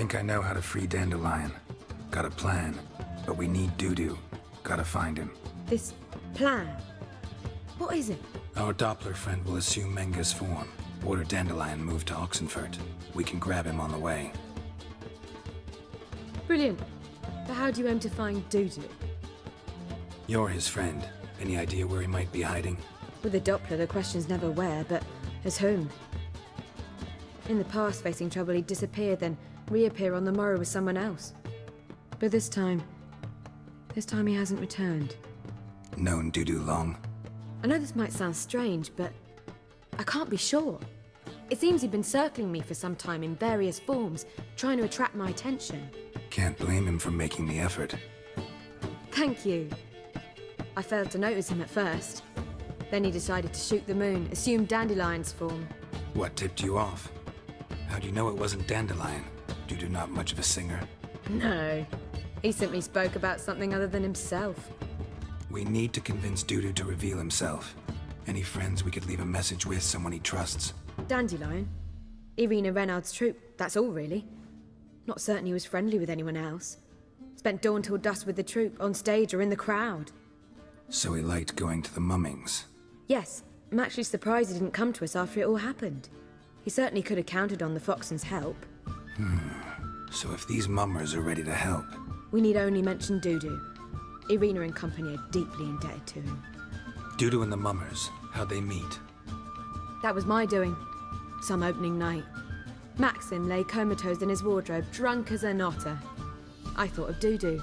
think I know how to free Dandelion. Got a plan, but we need Dudu. Gotta find him. This plan? What is it? Our Doppler friend will assume Menga's form. Order Dandelion moved to Oxenfurt. We can grab him on the way. Brilliant. But how do you aim to find Dudu? You're his friend. Any idea where he might be hiding? With the Doppler, the question's never where, but as whom. In the past, facing trouble, he'd disappear, then reappear on the morrow with someone else. But this time he hasn't returned. Known Dudu long? I know this might sound strange, but I can't be sure. It seems he'd been circling me for some time in various forms, trying to attract my attention. Can't blame him for making the effort. Thank you. I failed to notice him at first. Then he decided to shoot the moon, assume Dandelion's form. What tipped you off? How do you know it wasn't Dandelion? Dudu not much of a singer. No. He simply spoke about something other than himself. We need to convince Dudu to reveal himself. Any friends we could leave a message with, someone he trusts? Dandelion? Irina Renard's troupe, that's all really. Not certain he was friendly with anyone else. Spent dawn till dusk with the troupe, on stage or in the crowd. So he liked going to the mummings? Yes, I'm actually surprised he didn't come to us after it all happened. He certainly could have counted on the Foxen's help. So if these mummers are ready to help... We need only mention Dudu. Irina and company are deeply indebted to him. Dudu and the mummers, how'd they meet? That was my doing. Some opening night. Maxim lay comatose in his wardrobe, drunk as an otter. I thought of Dudu.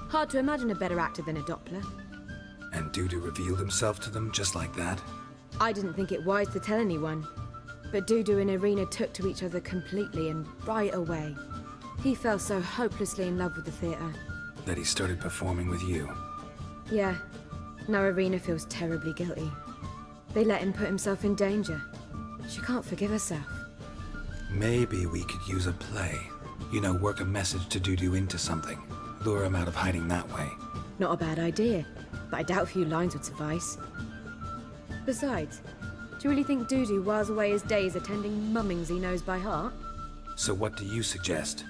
Hard to imagine a better actor than a Doppler. And Dudu revealed himself to them just like that? I didn't think it wise to tell anyone. But Dudu and Irina took to each other completely and right away. He fell so hopelessly in love with the theatre. That he started performing with you? Yeah. Now Irina feels terribly guilty. They let him put himself in danger. She can't forgive herself. Maybe we could use a play. You know, work a message to Dudu into something. Lure him out of hiding that way. Not a bad idea, but I doubt a few lines would suffice. Besides, do you really think Dudu whiles away his days attending mummings he knows by heart? So what do you suggest?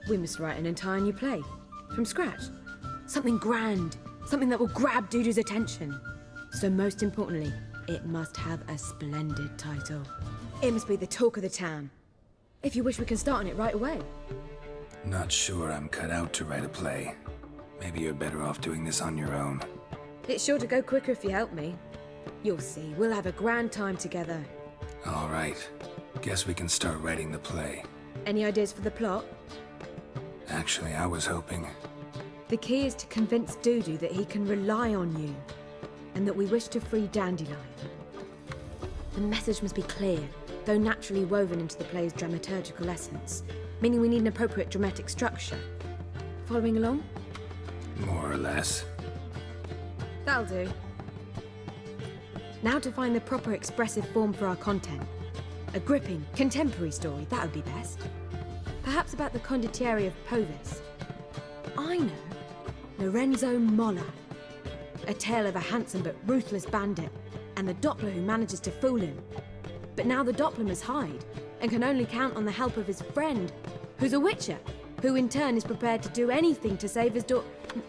We must write an entire new play. From scratch. Something grand. Something that will grab Dudu's attention. So most importantly, it must have a splendid title. It must be the talk of the town. If you wish, we can start on it right away. Not sure I'm cut out to write a play. Maybe you're better off doing this on your own. It's sure to go quicker if you help me. You'll see, we'll have a grand time together. All right. Guess we can start writing the play. Any ideas for the plot? Actually, I was hoping... The key is to convince Dudu that he can rely on you, and that we wish to free Dandelion. The message must be clear, though naturally woven into the play's dramaturgical essence, meaning we need an appropriate dramatic structure. Following along? More or less. That'll do. Now to find the proper expressive form for our content. A gripping, contemporary story, that would be best. Perhaps about the condottieri of Povis. I know. Lorenzo Molla. A tale of a handsome but ruthless bandit, and the Doppler who manages to fool him. But now the Doppler must hide, and can only count on the help of his friend, who's a witcher, who in turn is prepared to do anything to save his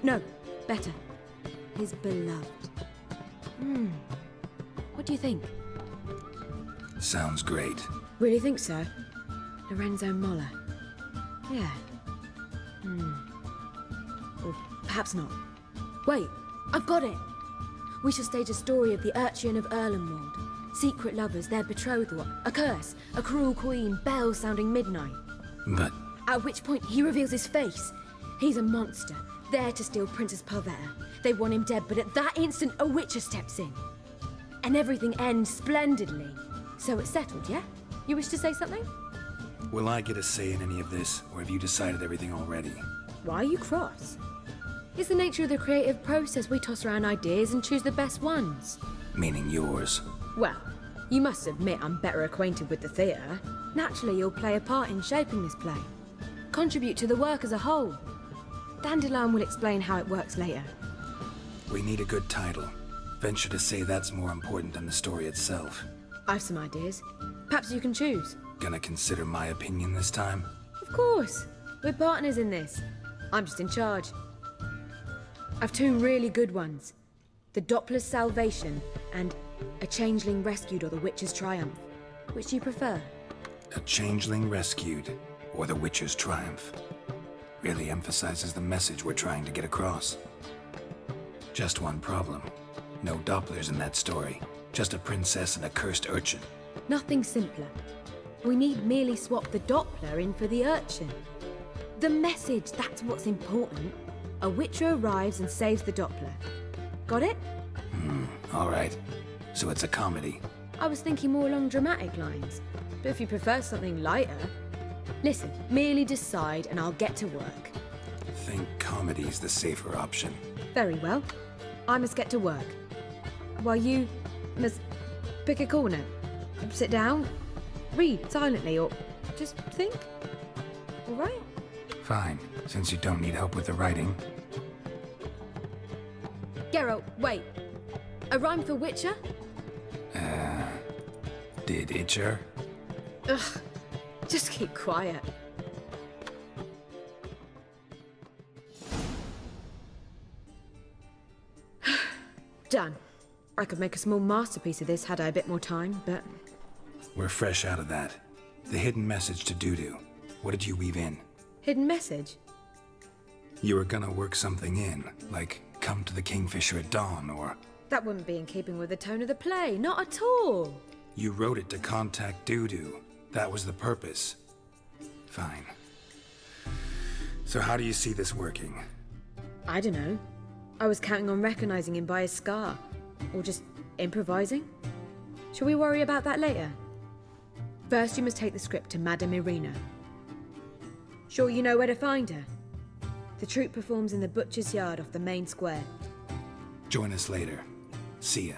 no, better. His beloved. What do you think? Sounds great. Really think so? Lorenzo Molla. Yeah. Or perhaps not. Wait, I've got it! We shall stage a story of the Urcheon of Erlenwald. Secret lovers, their betrothal, a curse, a cruel queen, bells sounding midnight. But... At which point he reveals his face. He's a monster, there to steal Princess Pavetta. They want him dead, but at that instant a witcher steps in. And everything ends splendidly. So it's settled, yeah? You wish to say something? Will I get a say in any of this, or have you decided everything already? Why are you cross? It's the nature of the creative process. We toss around ideas and choose the best ones. Meaning yours. Well, you must admit I'm better acquainted with the theatre. Naturally, you'll play a part in shaping this play. Contribute to the work as a whole. Dandelion will explain how it works later. We need a good title. Venture to say that's more important than the story itself. I've some ideas. Perhaps you can choose. Gonna consider my opinion this time? Of course. We're partners in this. I'm just in charge. I've two really good ones. The Doppler's Salvation and A Changeling Rescued or The Witcher's Triumph. Which do you prefer? A Changeling Rescued, or The Witcher's Triumph. Really emphasizes the message we're trying to get across. Just one problem. No Dopplers in that story. Just a princess and a cursed urchin. Nothing simpler. We need merely swap the Doppler in for the urchin. The message, that's what's important. A Witcher arrives and saves the Doppler. Got it? All right. So it's a comedy. I was thinking more along dramatic lines. But if you prefer something lighter... Listen, merely decide and I'll get to work. Think comedy's the safer option. Very well. I must get to work. While you must pick a corner. Sit down, read silently, or just think. All right? Fine, since you don't need help with the writing. Geralt, wait. A rhyme for Witcher? Did Itcher? Ugh, just keep quiet. Done. I could make a small masterpiece of this had I a bit more time, but... We're fresh out of that. The hidden message to Dudu. What did you weave in? Hidden message? You were gonna work something in, like come to the Kingfisher at dawn, or... That wouldn't be in keeping with the tone of the play, not at all. You wrote it to contact Dudu. That was the purpose. Fine. So how do you see this working? I don't know. I was counting on recognizing him by his scar. Or just improvising. Shall we worry about that later? First, you must take the script to Madame Irina. Sure you know where to find her? The troupe performs in the butcher's yard off the main square. Join us later. See ya.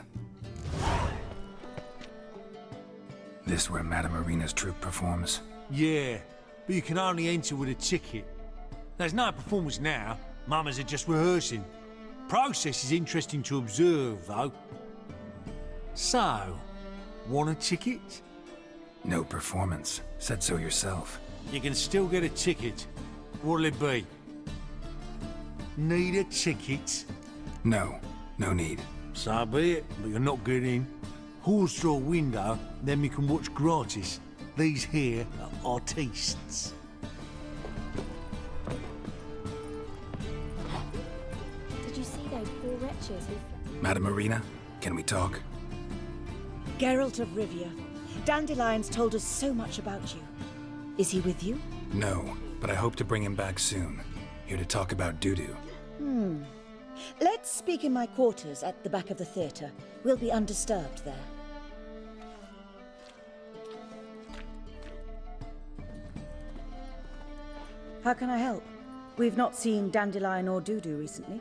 This where Madame Irina's troupe performs? Yeah, but you can only enter with a ticket. There's no performance now. Mamas are just rehearsing. Process is interesting to observe, though. So, want a ticket? No performance. Said so yourself. You can still get a ticket. What'll it be? Need a ticket? No. No need. So be it, but you're not getting in. Horse through a window, then you can watch gratis. These here are artistes. Did you see those poor wretches who... Madame Irina, can we talk? Geralt of Rivia. Dandelion's told us so much about you. Is he with you? No, but I hope to bring him back soon. Here to talk about Dudu. Let's speak in my quarters at the back of the theatre. We'll be undisturbed there. How can I help? We've not seen Dandelion or Dudu recently.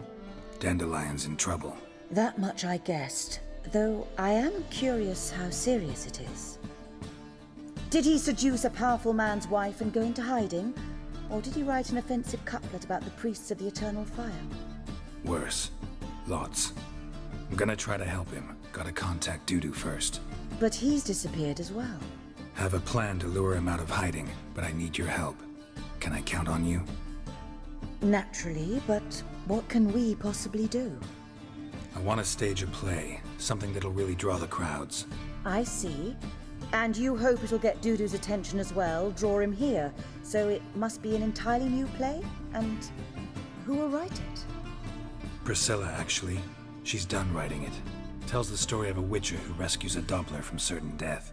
Dandelion's in trouble. That much I guessed, though I am curious how serious it is. Did he seduce a powerful man's wife and go into hiding? Or did he write an offensive couplet about the priests of the eternal fire? Worse. Lots. I'm gonna try to help him. Gotta contact Dudu first. But he's disappeared as well. Have a plan to lure him out of hiding, but I need your help. Can I count on you? Naturally, but what can we possibly do? I want to stage a play, something that'll really draw the crowds. I see. And you hope it'll get Dudu's attention as well, draw him here. So it must be an entirely new play? And who will write it? Priscilla, actually. She's done writing it. Tells the story of a witcher who rescues a Doppler from certain death.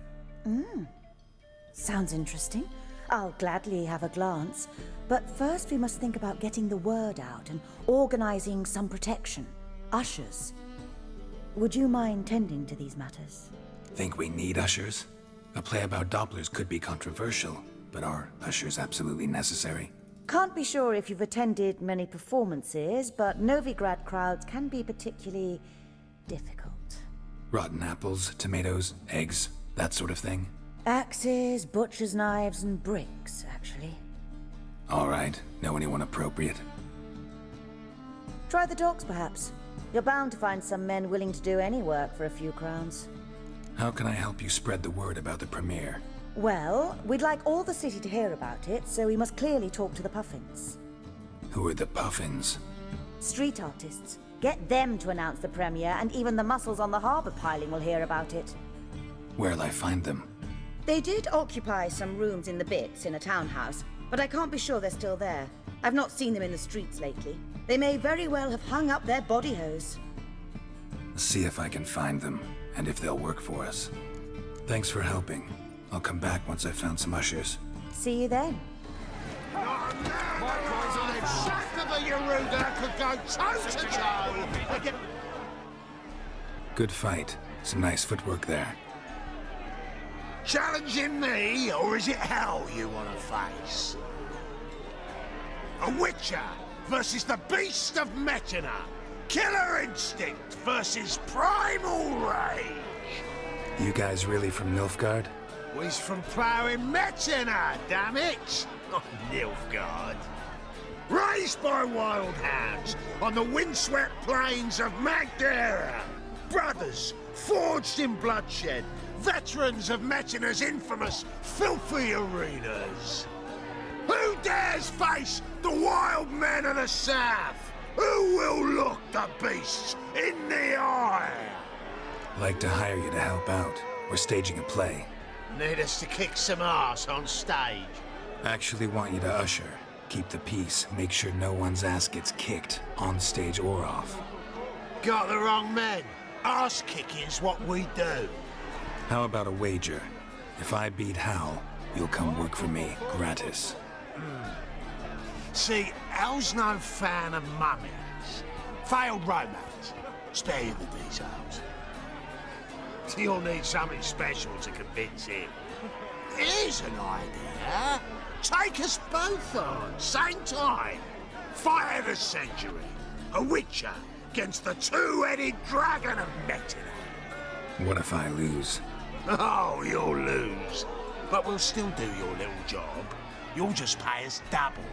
Sounds interesting. I'll gladly have a glance. But first we must think about getting the word out and organizing some protection. Ushers. Would you mind tending to these matters? Think we need ushers? A play about Dopplers could be controversial, but are ushers absolutely necessary? Can't be sure if you've attended many performances, but Novigrad crowds can be particularly difficult. Rotten apples, tomatoes, eggs, that sort of thing? Axes, butcher's knives, and bricks, actually. All right. Know anyone appropriate? Try the dogs, perhaps. You're bound to find some men willing to do any work for a few crowns. How can I help you spread the word about the premiere? Well, we'd like all the city to hear about it, so we must clearly talk to the Puffins. Who are the Puffins? Street artists. Get them to announce the premiere, and even the muscles on the harbour piling will hear about it. Where'll I find them? They did occupy some rooms in the Bits in a townhouse, but I can't be sure they're still there. I've not seen them in the streets lately. They may very well have hung up their body hose. See if I can find them, and if they'll work for us. Thanks for helping. I'll come back once I've found some ushers. See you then. Good fight. Some nice footwork there. Challenging me, or is it hell you want to face? A Witcher versus the Beast of Metina. Killer instinct versus primal rage. You guys really from Nilfgaard? We's from ploughing Metina, damn it! Not Nilfgaard. Raised by wild hounds on the windswept plains of Magdera. Brothers forged in bloodshed. Veterans of Metina's infamous filthy arenas. Who dares face the wild men of the south? Who will look the beasts in the eye? Like to hire you to help out. We're staging a play. Need us to kick some ass on stage? Actually want you to usher. Keep the peace. Make sure no one's ass gets kicked, on stage or off. Got the wrong men. Ass kicking's what we do. How about a wager? If I beat Hal, you'll come work for me, gratis. See, Hal's no fan of mummies. Failed romance. Spare you the details. You'll need something special to convince him. Here's an idea. Take us both on, same time. Fight of the century. A Witcher against the two-headed dragon of Metina. What if I lose? Oh, you'll lose. But we'll still do your little job. You'll just pay us double.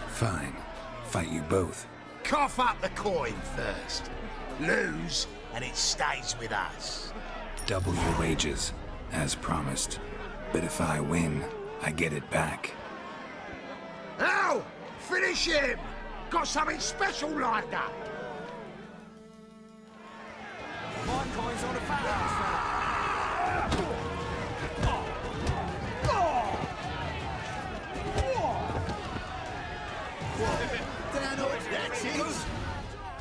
Fine. Fight you both. Cough up the coin first. Lose, and it stays with us. Double your wages, as promised. But if I win, I get it back. Now, finish him! Got something special lined up. My coin's on a foul.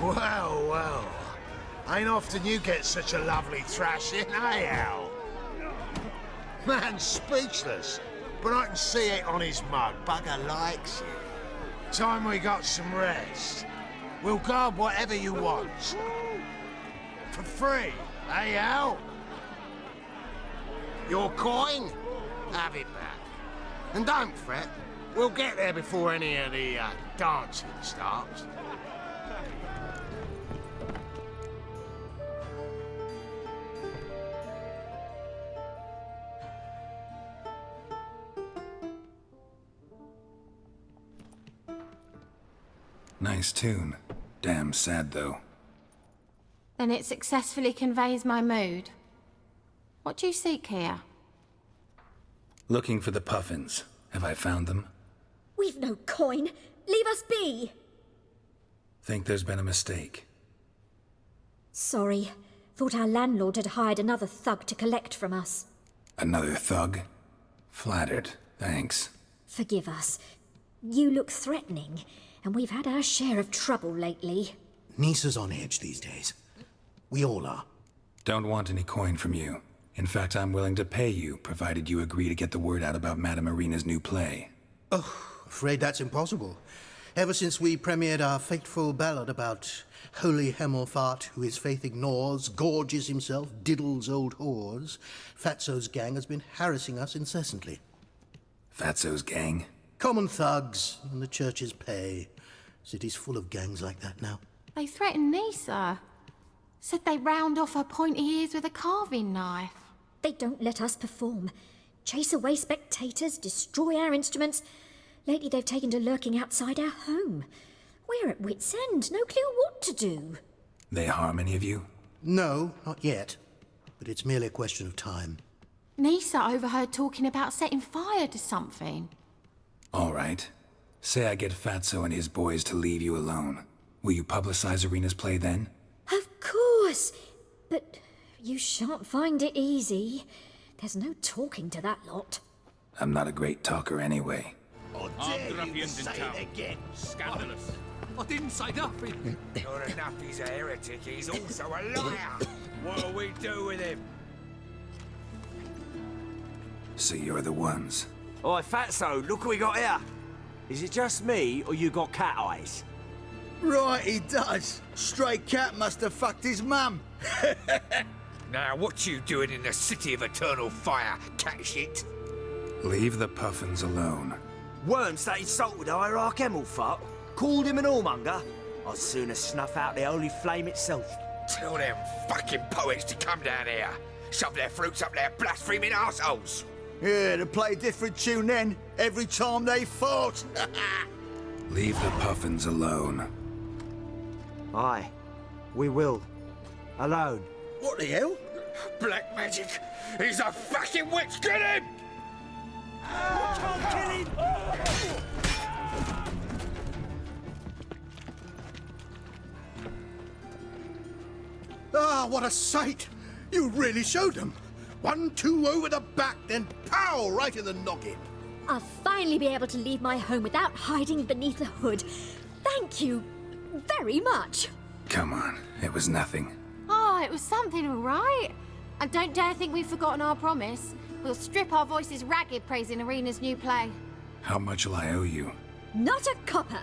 Well, well. Ain't often you get such a lovely thrashing, eh, Al? Man's speechless, but I can see it on his mug. Bugger likes it. Time we got some rest. We'll guard whatever you want. For free, eh, Al? Your coin? Have it back. And don't fret, we'll get there before any of the dancing starts. Nice tune. Damn sad, though. Then it successfully conveys my mood. What do you seek here? Looking for the Puffins. Have I found them? We've no coin. Leave us be. Think there's been a mistake. Sorry. Thought our landlord had hired another thug to collect from us. Another thug? Flattered. Thanks. Forgive us. You look threatening, and we've had our share of trouble lately. Nisa's on edge these days. We all are. Don't want any coin from you. In fact, I'm willing to pay you, provided you agree to get the word out about Madame Irina's new play. Oh, afraid that's impossible. Ever since we premiered our fateful ballad about holy Hemmelfart, who his faith ignores, gorges himself, diddles old whores, Fatso's gang has been harassing us incessantly. Fatso's gang? Common thugs in the church's pay. City's full of gangs like that now. They threatened Nisa. Said they'd round off her pointy ears with a carving knife. They don't let us perform. Chase away spectators, destroy our instruments. Lately they've taken to lurking outside our home. We're at wit's end, no clue what to do. They harm any of you? No, not yet. But it's merely a question of time. Nisa overheard talking about setting fire to something. All right. Say I get Fatso and his boys to leave you alone. Will you publicize Arena's play then? Of course. But you shan't find it easy. There's no talking to that lot. I'm not a great talker anyway. Or dare you say it again? Scandalous. I didn't say nothing. Not enough he's a heretic, he's also a liar. What'll we do with him? So you're the ones. Oi, Fatso, look what we got here. Is it just me, or you got cat eyes? Right, he does. Stray cat must have fucked his mum. Now, what you doing in the city of eternal fire, cat shit? Leave the puffins alone. Worms that insulted Hierarch Emelfart, called him an whoremonger. I'd sooner snuff out the holy flame itself. Tell them fucking poets to come down here. Shove their fruits up their blaspheming arseholes. Yeah, to play a different tune then, every time they fought. Leave the puffins alone. Aye, we will. Alone. What the hell? Black magic! He's a fucking witch! Get him! Can't kill him! Ah, what a sight! You really showed them. 1-2 over the back, then pow, right in the noggin. I'll finally be able to leave my home without hiding beneath a hood. Thank you very much. Come on, it was nothing. Oh, it was something, all right. And don't dare think we've forgotten our promise. We'll strip our voices ragged praising Arena's new play. How much will I owe you? Not a copper.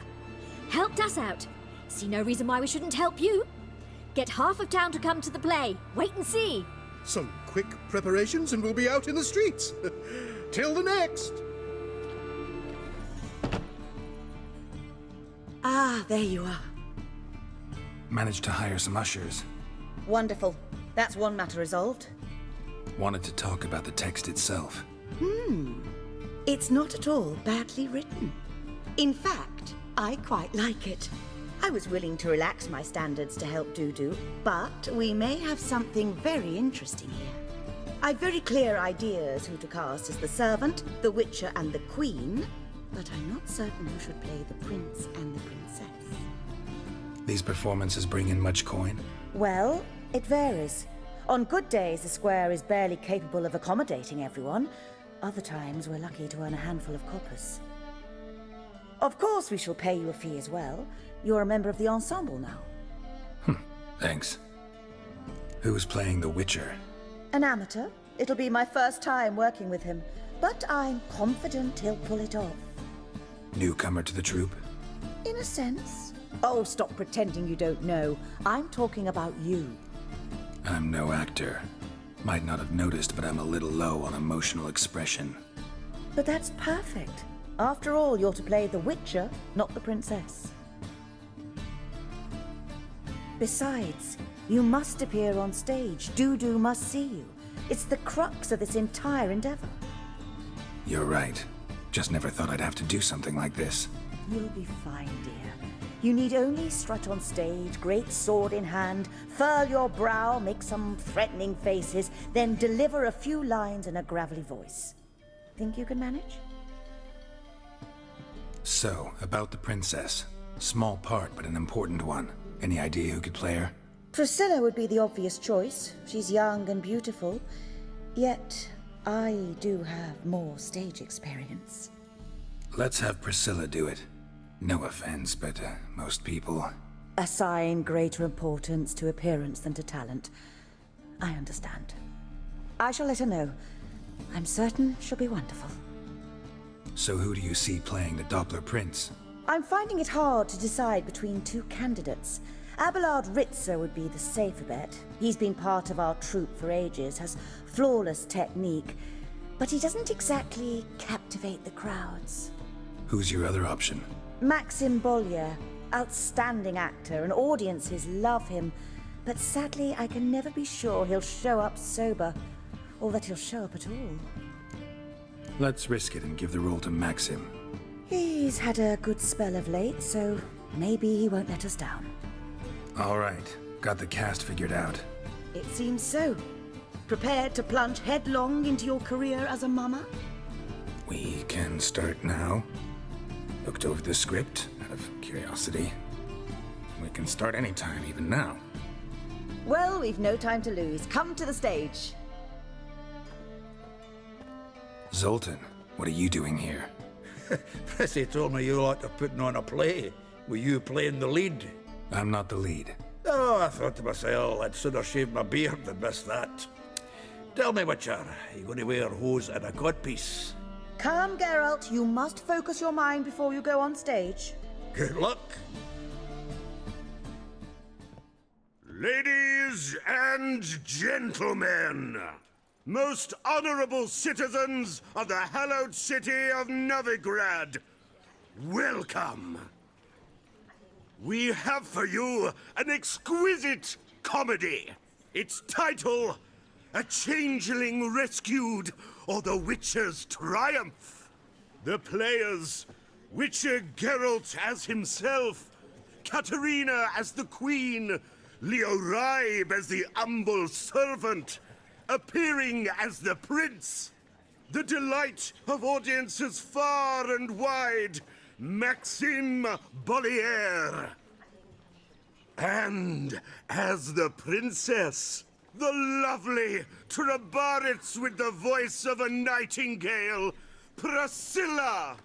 Helped us out. See no reason why we shouldn't help you. Get half of town to come to the play. Wait and see. Some quick preparations and we'll be out in the streets. Till the next. Ah, there you are. Managed to hire some ushers. Wonderful. That's one matter resolved. Wanted to talk about the text itself. It's not at all badly written. In fact, I quite like it. I was willing to relax my standards to help Dudu, but we may have something very interesting here. I've very clear ideas who to cast as the servant, the witcher, and the queen, but I'm not certain who should play the prince and the princess. These performances bring in much coin? Well, it varies. On good days, the square is barely capable of accommodating everyone. Other times, we're lucky to earn a handful of coppers. Of course, we shall pay you a fee as well. You're a member of the ensemble now. Thanks. Who's playing the Witcher? An amateur. It'll be my first time working with him, but I'm confident he'll pull it off. Newcomer to the troupe? In a sense. Oh, stop pretending you don't know. I'm talking about you. I'm no actor. Might not have noticed, but I'm a little low on emotional expression. But that's perfect. After all, you're to play the Witcher, not the princess. Besides, you must appear on stage. Dudu must see you. It's the crux of this entire endeavor. You're right. Just never thought I'd have to do something like this. You'll be fine, dear. You need only strut on stage, great sword in hand, furl your brow, make some threatening faces, then deliver a few lines in a gravelly voice. Think you can manage? So, about the princess. Small part, but an important one. Any idea who could play her? Priscilla would be the obvious choice. She's young and beautiful. Yet, I do have more stage experience. Let's have Priscilla do it. No offense, but most people... Assign greater importance to appearance than to talent. I understand. I shall let her know. I'm certain she'll be wonderful. So who do you see playing the Doppler Prince? I'm finding it hard to decide between two candidates. Abelard Ritzer would be the safer bet. He's been part of our troupe for ages, has flawless technique, but he doesn't exactly captivate the crowds. Who's your other option? Maxim Bollier, outstanding actor, and audiences love him, but sadly I can never be sure he'll show up sober, or that he'll show up at all. Let's risk it and give the role to Maxim. He's had a good spell of late, so maybe he won't let us down. All right, got the cast figured out. It seems so. Prepared to plunge headlong into your career as a mama? We can start now. Looked over the script out of curiosity. We can start anytime, even now. Well, we've no time to lose. Come to the stage. Zoltan, what are you doing here? Prissy told me you like to putting on a play. Were you playing the lead? I'm not the lead. Oh, I thought to myself, I'd sooner shave my beard than miss that. Tell me, Witcher, are you going to wear hose and a codpiece? Calm, Geralt. You must focus your mind before you go on stage. Good luck. Ladies and gentlemen, most honorable citizens of the hallowed city of Novigrad, welcome. We have for you an exquisite comedy. Its title, A Changeling Rescued, or The Witcher's Triumph. The players, Witcher Geralt as himself, Katerina as the Queen, Leo Ribe as the humble servant, appearing as the Prince. The delight of audiences far and wide, Maxime Bollier. And as the Princess, the lovely Trabaritz with the voice of a nightingale, Priscilla.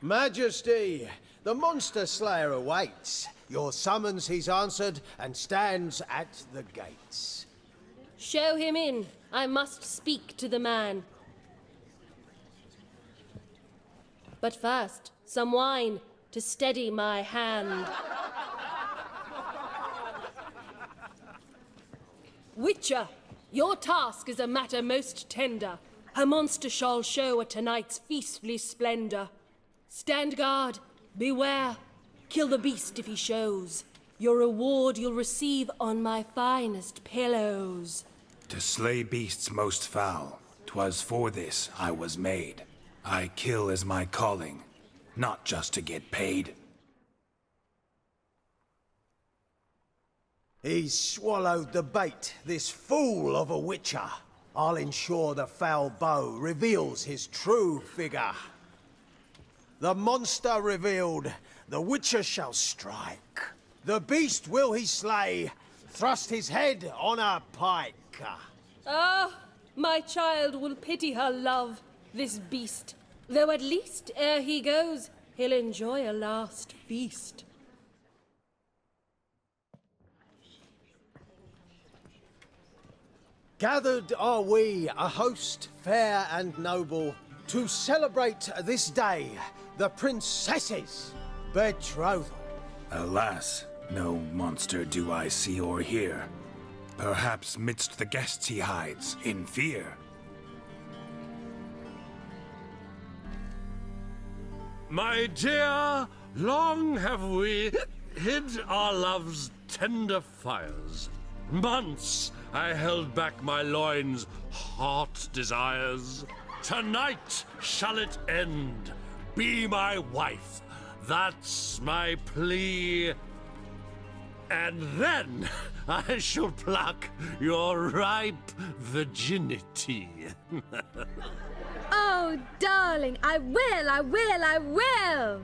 Majesty, the monster slayer awaits. Your summons he's answered and stands at the gates. Show him in. I must speak to the man. But first, some wine to steady my hand. Witcher, your task is a matter most tender. A monster shall show at tonight's feastly splendor. Stand guard, beware, kill the beast if he shows. Your reward you'll receive on my finest pillows. To slay beasts most foul, 'twas for this I was made. I kill as my calling, not just to get paid. He's swallowed the bait, this fool of a witcher. I'll ensure the foul bow reveals his true figure. The monster revealed, the witcher shall strike. The beast will he slay, thrust his head on a pike. Ah, my child will pity her love, this beast. Though at least, ere he goes, he'll enjoy a last feast. Gathered are we, a host fair and noble, to celebrate this day, the princess's betrothal. Alas, no monster do I see or hear. Perhaps midst the guests he hides, in fear. My dear, long have we hid our love's tender fires. Months I held back my loins' hot desires. Tonight shall it end. Be my wife. That's my plea. And then I shall pluck your ripe virginity. Oh, darling, I will!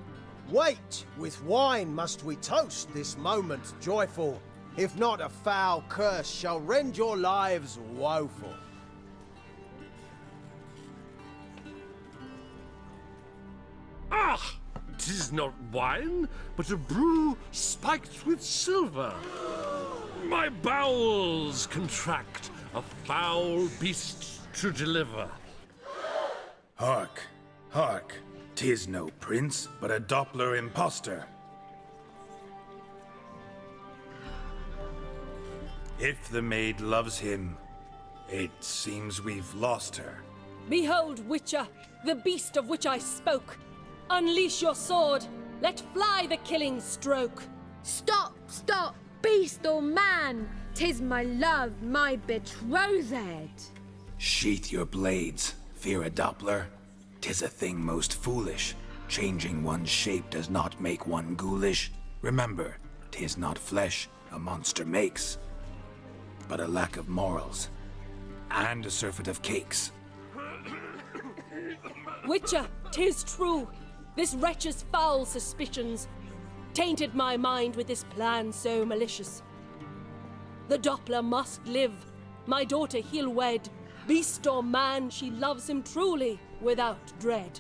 Wait, with wine must we toast this moment joyful. If not, a foul curse shall rend your lives woeful. Ah! 'Tis not wine, but a brew spiked with silver. My bowels contract, a foul beast to deliver. Hark, hark, 'tis no prince, but a Doppler impostor. If the maid loves him, it seems we've lost her. Behold, Witcher, the beast of which I spoke. Unleash your sword. Let fly the killing stroke. Stop, stop, beast or man! 'Tis my love, my betrothed. Sheath your blades, fear a Doppler. 'Tis a thing most foolish. Changing one's shape does not make one ghoulish. Remember, 'tis not flesh a monster makes, but a lack of morals, and a surfeit of cakes. Witcher, 'tis true. This wretch's foul suspicions tainted my mind with this plan so malicious. The Doppler must live. My daughter he'll wed. Beast or man, she loves him truly, without dread.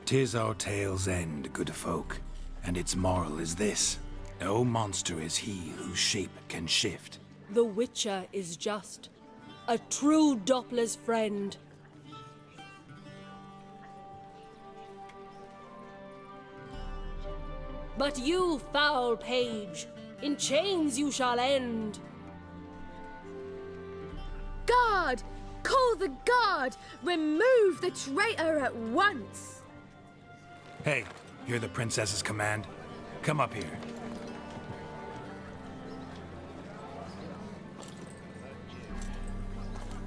'Tis our tale's end, good folk, and its moral is this. No monster is he whose shape can shift. The Witcher is just a true Doppler's friend. But you, foul page, in chains you shall end. Guard! Call the guard! Remove the traitor at once! Hey, hear the princess's command? Come up here.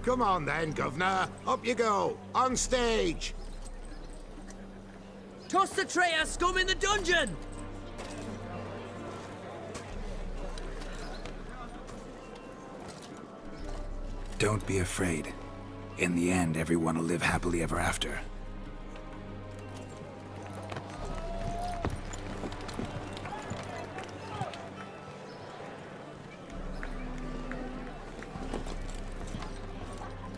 Come on then, Governor. Up you go. On stage. Toss the traitor scum in the dungeon! Don't be afraid. In the end, everyone will live happily ever after.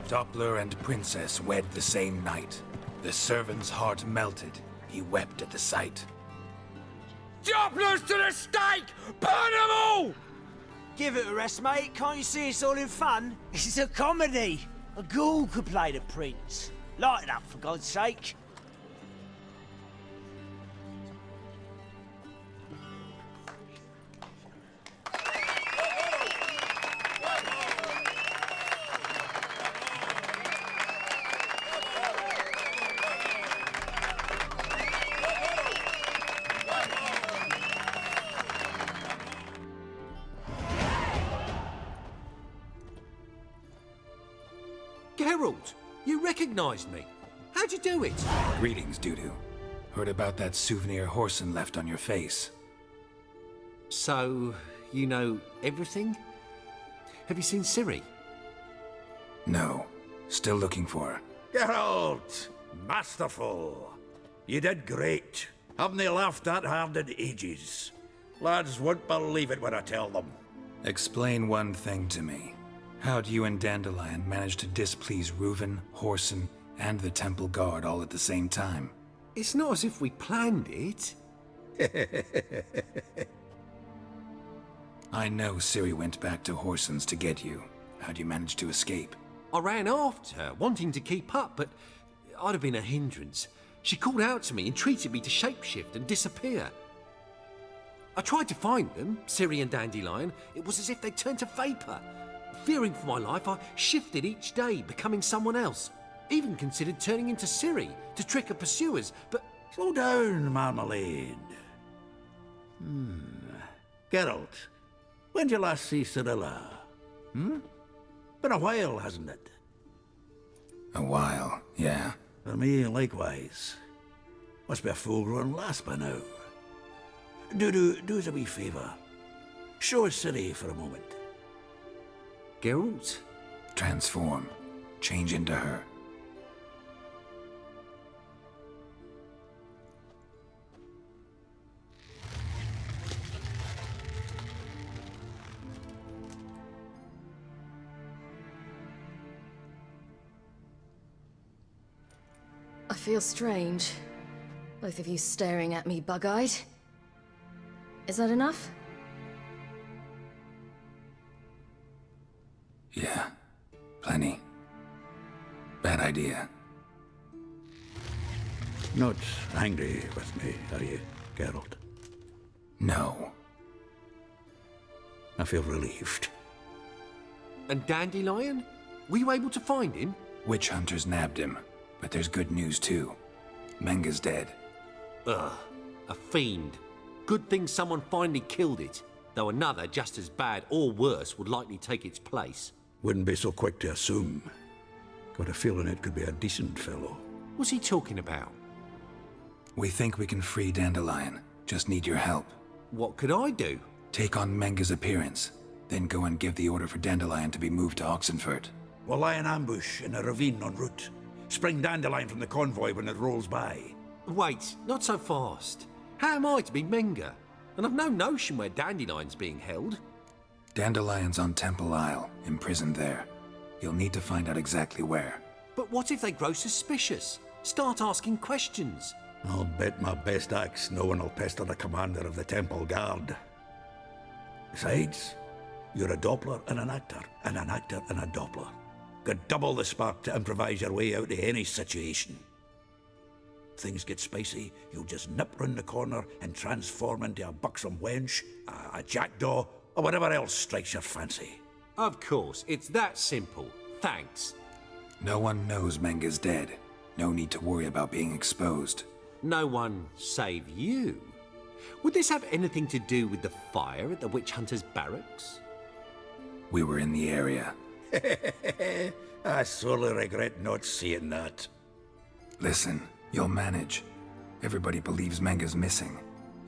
Doppler and princess wed the same night. The servant's heart melted. He wept at the sight. Dopplers to the stake! Burn them all! Give it a rest, mate. Can't you see it's all in fun? It's a comedy. A ghoul could play the prince. Lighten up, for God's sake. Geralt, you recognized me. How'd you do it? Greetings, Dudu. Heard about that souvenir Horson left on your face. So, you know everything? Have you seen Ciri? No. Still looking for her. Geralt! Masterful! You did great. Haven't they laughed that hard in ages? Lads won't believe it when I tell them. Explain one thing to me. How'd you and Dandelion manage to displease Reuven, Horson, and the Temple Guard all at the same time? It's not as if we planned it. I know Ciri went back to Horson's to get you. How'd you manage to escape? I ran after her, wanting to keep up, but I'd have been a hindrance. She called out to me, entreated me to shapeshift and disappear. I tried to find them, Ciri and Dandelion. It was as if they'd turned to vapor. Fearing for my life, I shifted each day, becoming someone else. Even considered turning into Ciri to trick her pursuers, but... Slow down, Marmalade. Geralt, when'd you last see Cirilla? Been a while, hasn't it? A while, yeah. For me, likewise. Must be a full-grown lass by now. Do us a wee favour. Show us Ciri for a moment. Geralt? Transform. Change into her. I feel strange. Both of you staring at me bug-eyed. Is that enough? Yeah. Plenty. Bad idea. Not angry with me, are you, Geralt? No. I feel relieved. And Dandelion? Were you able to find him? Witch hunters nabbed him, but there's good news too. Menga's dead. Ugh. A fiend. Good thing someone finally killed it, though another just as bad or worse would likely take its place. Wouldn't be so quick to assume. Got a feeling it could be a decent fellow. What's he talking about? We think we can free Dandelion. Just need your help. What could I do? Take on Menga's appearance, then go and give the order for Dandelion to be moved to Oxenford. We'll lie in ambush in a ravine en route. Spring Dandelion from the convoy when it rolls by. Wait, not so fast. How am I to be Menga? And I've no notion where Dandelion's being held. Dandelion's on Temple Isle, imprisoned there. You'll need to find out exactly where. But what if they grow suspicious? Start asking questions? I'll bet my best axe no one will pester the commander of the Temple Guard. Besides, you're a Doppler and an actor and a Doppler. Got double the spark to improvise your way out of any situation. Things get spicy, you'll just nip round the corner and transform into a buxom wench, a jackdaw, or whatever else strikes your fancy. Of course, it's that simple. Thanks. No one knows Menga's dead. No need to worry about being exposed. No one save you. Would this have anything to do with the fire at the witch hunter's barracks? We were in the area. I sorely regret not seeing that. Listen, you'll manage. Everybody believes Menga's missing.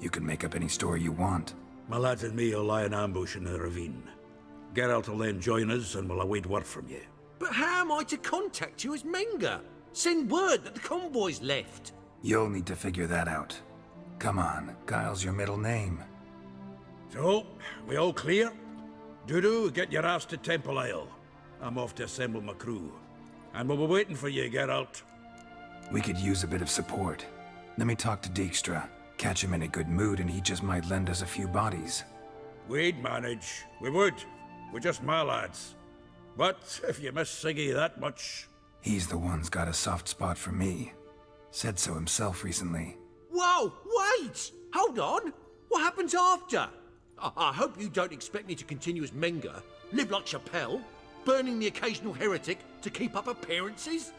You can make up any story you want. My lads and me will lie in ambush in the ravine. Geralt will then join us and we'll await word from you. But how am I to contact you as Menga? Send word that the convoy's left. You'll need to figure that out. Come on, Guile's your middle name. So, we all clear? Dudu, get your ass to Temple Isle. I'm off to assemble my crew. And we'll be waiting for you, Geralt. We could use a bit of support. Let me talk to Dijkstra. Catch him in a good mood and he just might lend us a few bodies. We'd manage. We would. We're just my lads. But if you miss Siggy that much... He's the one's got a soft spot for me. Said so himself recently. Whoa, wait! Hold on! What happens after? I hope you don't expect me to continue as Menga, live like Chappelle, burning the occasional heretic to keep up appearances?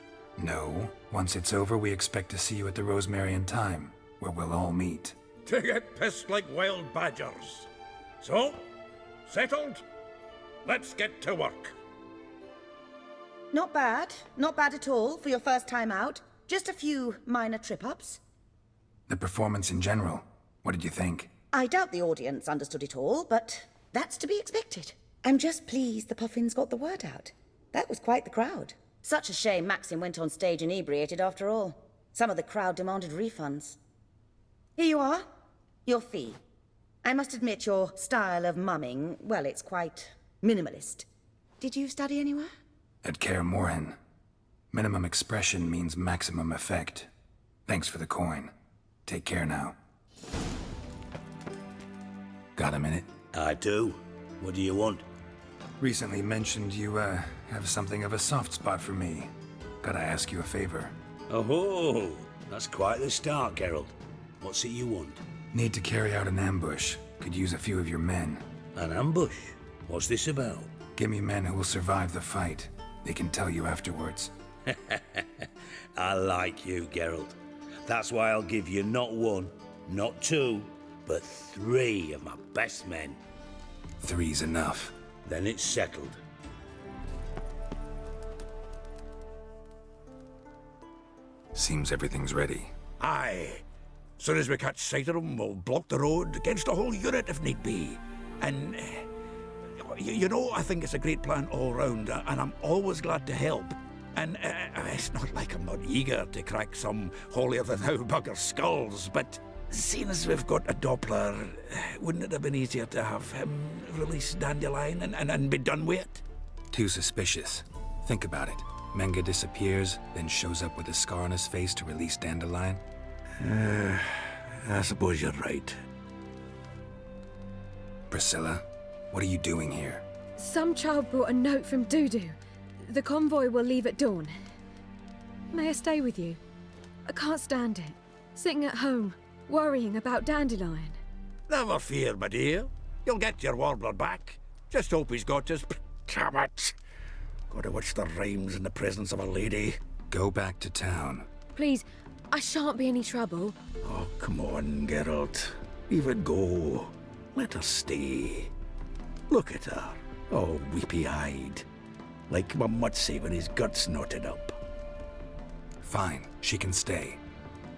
No. Once it's over, we expect to see you at the Rosemary in Time, where we'll all meet. To get pissed like wild badgers. So, settled? Let's get to work. Not bad. Not bad at all for your first time out. Just a few minor trip-ups. The performance in general, what did you think? I doubt the audience understood it all, but that's to be expected. I'm just pleased the Puffins got the word out. That was quite the crowd. Such a shame Maxim went on stage inebriated after all. Some of the crowd demanded refunds. Here you are. Your fee. I must admit your style of mumming, well, it's quite minimalist. Did you study anywhere? At Kaer Morhen. Minimum expression means maximum effect. Thanks for the coin. Take care now. Got a minute? I do. What do you want? Recently mentioned you, have something of a soft spot for me. Gotta ask you a favor. Oh, that's quite the start, Geralt. What's it you want? Need to carry out an ambush. Could use a few of your men. An ambush? What's this about? Give me men who will survive the fight. They can tell you afterwards. I like you, Geralt. That's why I'll give you not one, not two, but 3 of my best men. 3's enough. Then it's settled. Seems everything's ready. Aye. Soon as we catch sight of them, we'll block the road against a whole unit if need be. And, you know, I think it's a great plan all round, and I'm always glad to help. And it's not like I'm not eager to crack some holier-than-thou bugger's skulls, but seeing as we've got a Doppler, wouldn't it have been easier to have him release Dandelion and be done with it? Too suspicious. Think about it. Menga disappears, then shows up with a scar on his face to release Dandelion. I suppose you're right. Priscilla, what are you doing here? Some child brought a note from Dudu. The convoy will leave at dawn. May I stay with you? I can't stand it. Sitting at home, worrying about Dandelion. Never fear, my dear. You'll get your warbler back. Just hope he's got his... Damn it! Gotta watch the rhymes in the presence of a lady. Go back to town. Please, I shan't be any trouble. Oh, come on, Geralt. Leave it go. Let her stay. Look at her, all weepy-eyed. Like my mutsy with his guts knotted up. Fine, she can stay.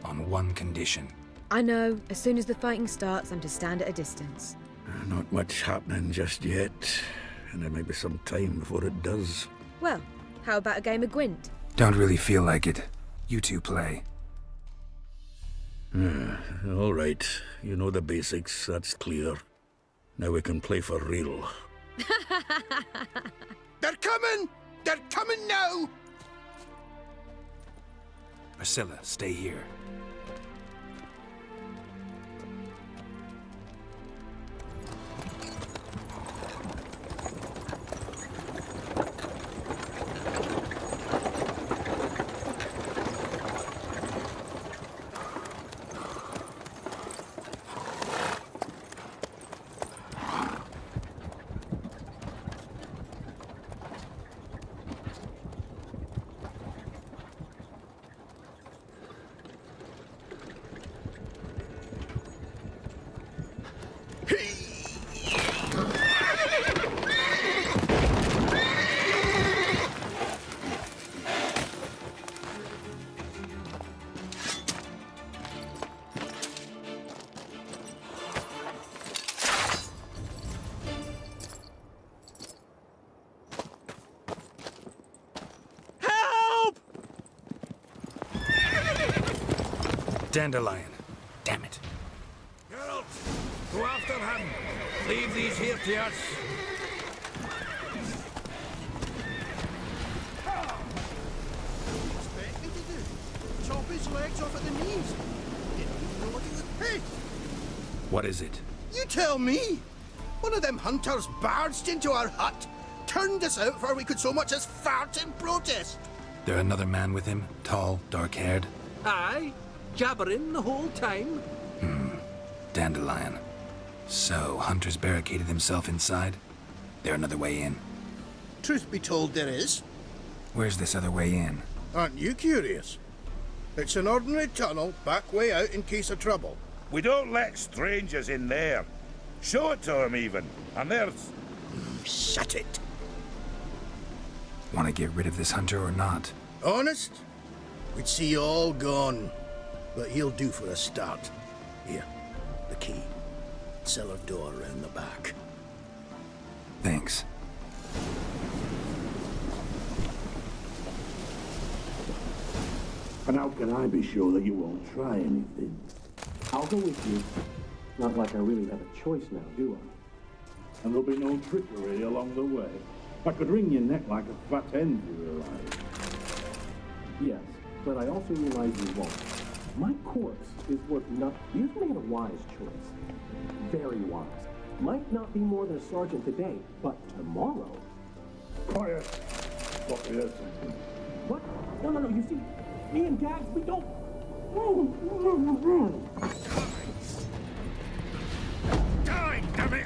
On one condition. I know, as soon as the fighting starts, I'm to stand at a distance. Not much happening just yet. And there may be some time before it does. Well, how about a game of Gwent? Don't really feel like it. You two play. All right. You know the basics, that's clear. Now we can play for real. They're coming! They're coming now! Priscilla, stay here. Dandelion. Damn it. Geralt, go after him. Leave these here to us. Expect me to do? Chop his legs off at the knees. Didn't even know what he was paid. What is it? You tell me. One of them hunters barged into our hut, turned us out before we could so much as fart in protest. There another man with him? Tall, dark-haired? Aye, jabbering the whole time. Dandelion. So, Hunter's barricaded himself inside? There another way in? Truth be told, there is. Where's this other way in? Aren't you curious? It's an ordinary tunnel, back way out in case of trouble. We don't let strangers in there. Show it to him, even. And there's... Shut it. Want to get rid of this hunter or not? Honest? We'd see you all gone. But he'll do for a start. Here, the key. Cellar door around the back. Thanks. And how can I be sure that you won't try anything? I'll go with you. Not like I really have a choice now, do I? And there'll be no trickery along the way. I could wring your neck like a fat hen if you realize. Yes, but I also realize you won't. My corpse is worth nothing. You've made a wise choice. Very wise. Might not be more than a sergeant today, but tomorrow... Quiet. Thought we heard something. What? No, you see, me and Dags, we don't... Die, damn it!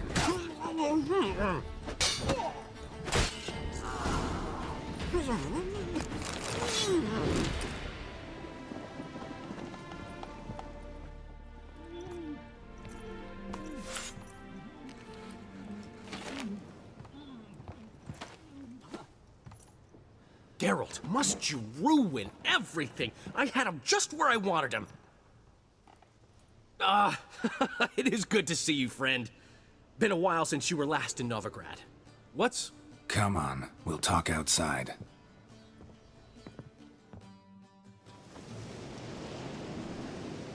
Geralt, must you ruin everything? I had him just where I wanted him. It is good to see you, friend. Been a while since you were last in Novigrad. What's... Come on, we'll talk outside.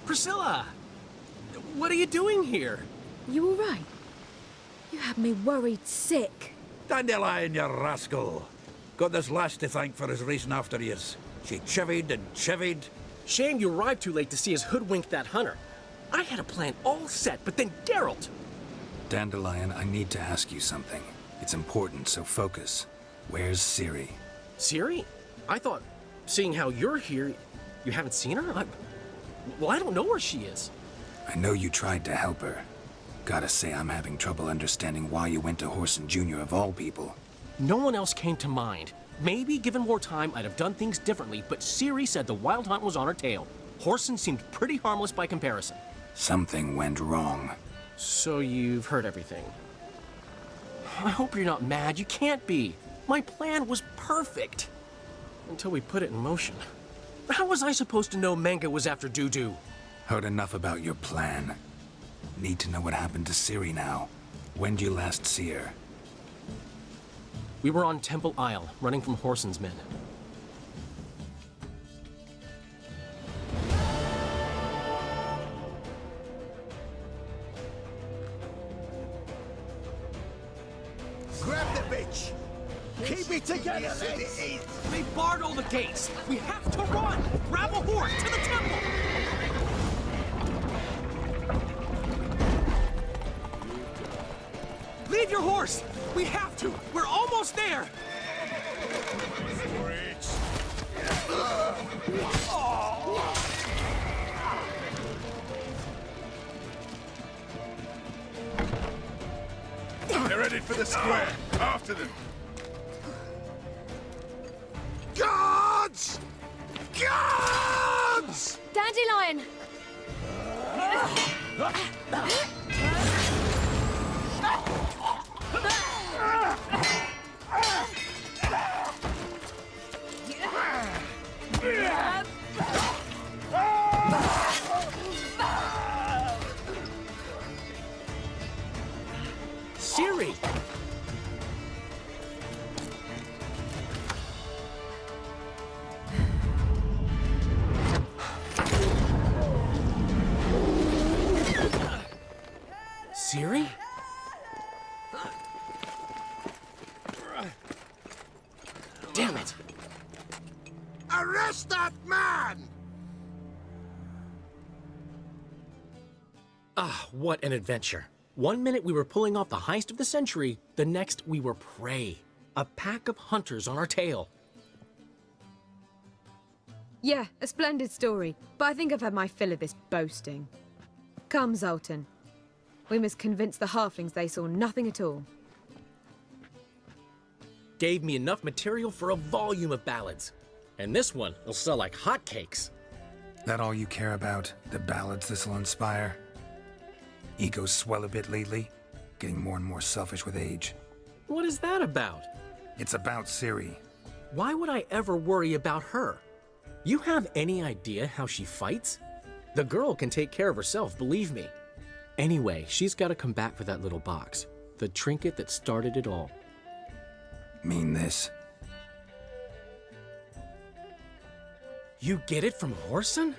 Priscilla! What are you doing here? You all right? You had me worried sick. Dandelion, you rascal. Got this lass to thank for his racing after yous. She chivied and chivied. Shame you arrived too late to see us hoodwink that hunter. I had a plan all set, but then Geralt... Dandelion, I need to ask you something. It's important, so focus. Where's Ciri? Ciri? I thought, seeing how you're here, you haven't seen her? Well, I don't know where she is. I know you tried to help her. Gotta say, I'm having trouble understanding why you went to Whoreson Jr. of all people. No one else came to mind. Maybe, given more time, I'd have done things differently, but Ciri said the Wild Hunt was on her tail. Whoreson seemed pretty harmless by comparison. Something went wrong. So you've heard everything. I hope you're not mad. You can't be. My plan was perfect. Until we put it in motion. How was I supposed to know Menga was after Dudu? Heard enough about your plan. Need to know what happened to Ciri now. When did you last see her? We were on Temple Isle, running from Whoreson's men. Grab the bitch! Keep it together, lads! They barred all the gates! We have to run! Grab a horse to the temple! Leave your horse! We have to! We're almost there! They're headed for the square. After them. Guards! Guards! Dandelion! Ciri! Ciri? Damn it! Arrest that man! Ah, what an adventure. One minute we were pulling off the heist of the century, the next we were prey. A pack of hunters on our tail. Yeah, a splendid story, but I think I've had my fill of this boasting. Come, Zoltan. We must convince the halflings they saw nothing at all. Gave me enough material for a volume of ballads. And this one will sell like hotcakes. That all you care about? The ballads this'll inspire? Egos swell a bit lately? Getting more and more selfish with age. What is that about? It's about Ciri. Why would I ever worry about her? You have any idea how she fights? The girl can take care of herself, believe me. Anyway, she's got to come back for that little box. The trinket that started it all. Mean this? You get it from Whoreson?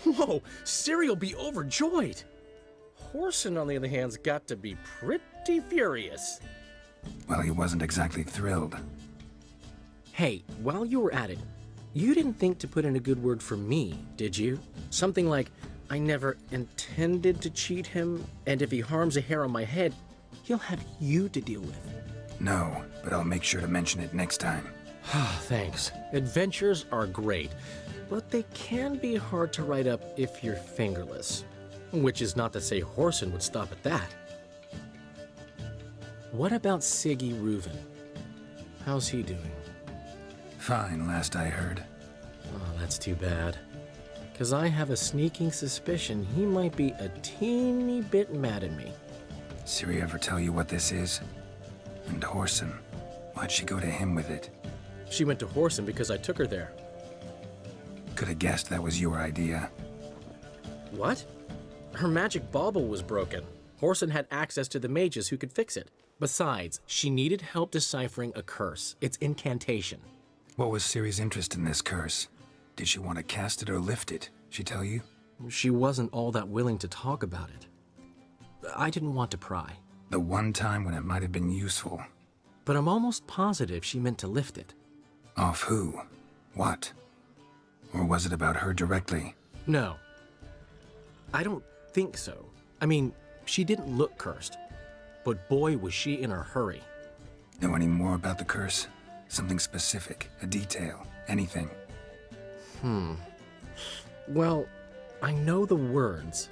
Whoa, Ciri will be overjoyed. Whoreson, on the other hand's got to be pretty furious. Well, he wasn't exactly thrilled. Hey, while you were at it, you didn't think to put in a good word for me, did you? Something like, I never intended to cheat him, and if he harms a hair on my head, he'll have you to deal with. No, but I'll make sure to mention it next time. Thanks. Adventures are great, but they can be hard to write up if you're fingerless. Which is not to say Whoreson would stop at that. What about Siggy Reuven? How's he doing? Fine, last I heard. Oh, that's too bad. 'Cause I have a sneaking suspicion he might be a teeny bit mad at me. Ciri ever tell you what this is? And Whoreson, why'd she go to him with it? She went to Whoreson because I took her there. Could have guessed that was your idea. What? Her magic bauble was broken. Whoreson had access to the mages who could fix it. Besides, she needed help deciphering a curse. It's incantation. What was Ciri's interest in this curse? Did she want to cast it or lift it? She tell you? She wasn't all that willing to talk about it. I didn't want to pry. The one time when it might have been useful. But I'm almost positive she meant to lift it. Off who? What? Or was it about her directly? No. I don't think so. I mean, she didn't look cursed. But boy, was she in a hurry. Know any more about the curse? Something specific, a detail, anything? Well, I know the words.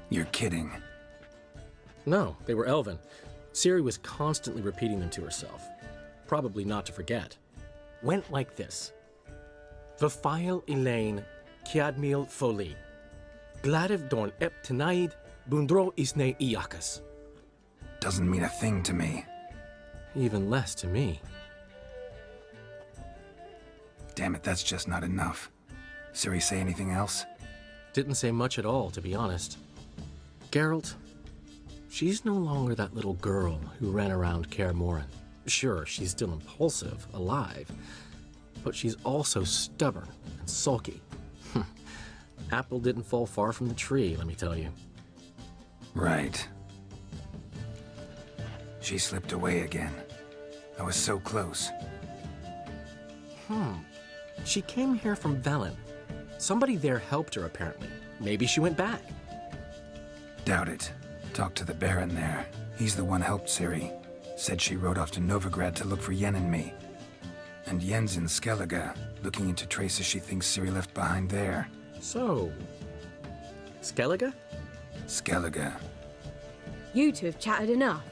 You're kidding. No, they were Elven. Ciri was constantly repeating them to herself. Probably not to forget. Went like this. Vafile Elaine kiadmil foli. Gladev dorn ep tenaid, bundro isne iakas. Doesn't mean a thing to me. Even less to me. Damn it, that's just not enough. Ciri say anything else? Didn't say much at all, to be honest. Geralt, she's no longer that little girl who ran around Kaer Morhen. Sure, she's still impulsive, alive, but she's also stubborn and sulky. Apple didn't fall far from the tree, let me tell you. Right. She slipped away again. I was so close. She came here from Velen. Somebody there helped her, apparently. Maybe she went back. Doubt it. Talked to the Baron there. He's the one helped Ciri. Said she rode off to Novigrad to look for Yen and me. And Yen's in Skellige, looking into traces she thinks Ciri left behind there. So... Skellige? Skellige. You two have chatted enough.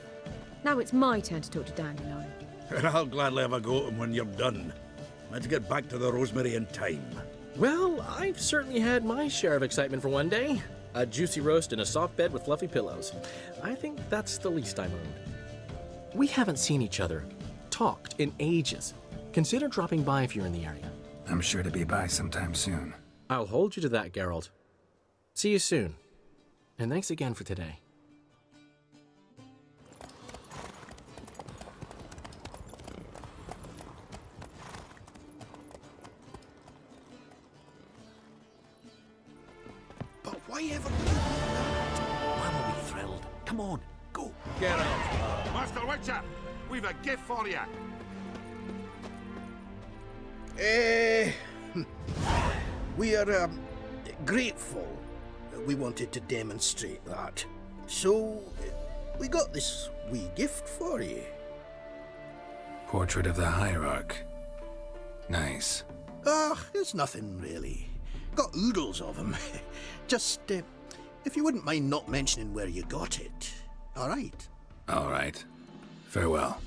Now it's my turn to talk to Dandelion. And I'll gladly have a go at him when you're done. Let's get back to the Rosemary in time. Well, I've certainly had my share of excitement for one day. A juicy roast in a soft bed with fluffy pillows. I think that's the least I'm owed. We haven't seen each other, talked in ages. Consider dropping by if you're in the area. I'm sure to be by sometime soon. I'll hold you to that, Geralt. See you soon. And thanks again for today. But why ever do that? Mum will be thrilled. Come on, go. Get out. Master Witcher, we've a gift for you. We are grateful. We wanted to demonstrate that. So, we got this wee gift for you. Portrait of the Hierarch. Nice. It's nothing really. Got oodles of them. Just, if you wouldn't mind not mentioning where you got it. All right? All right. Farewell.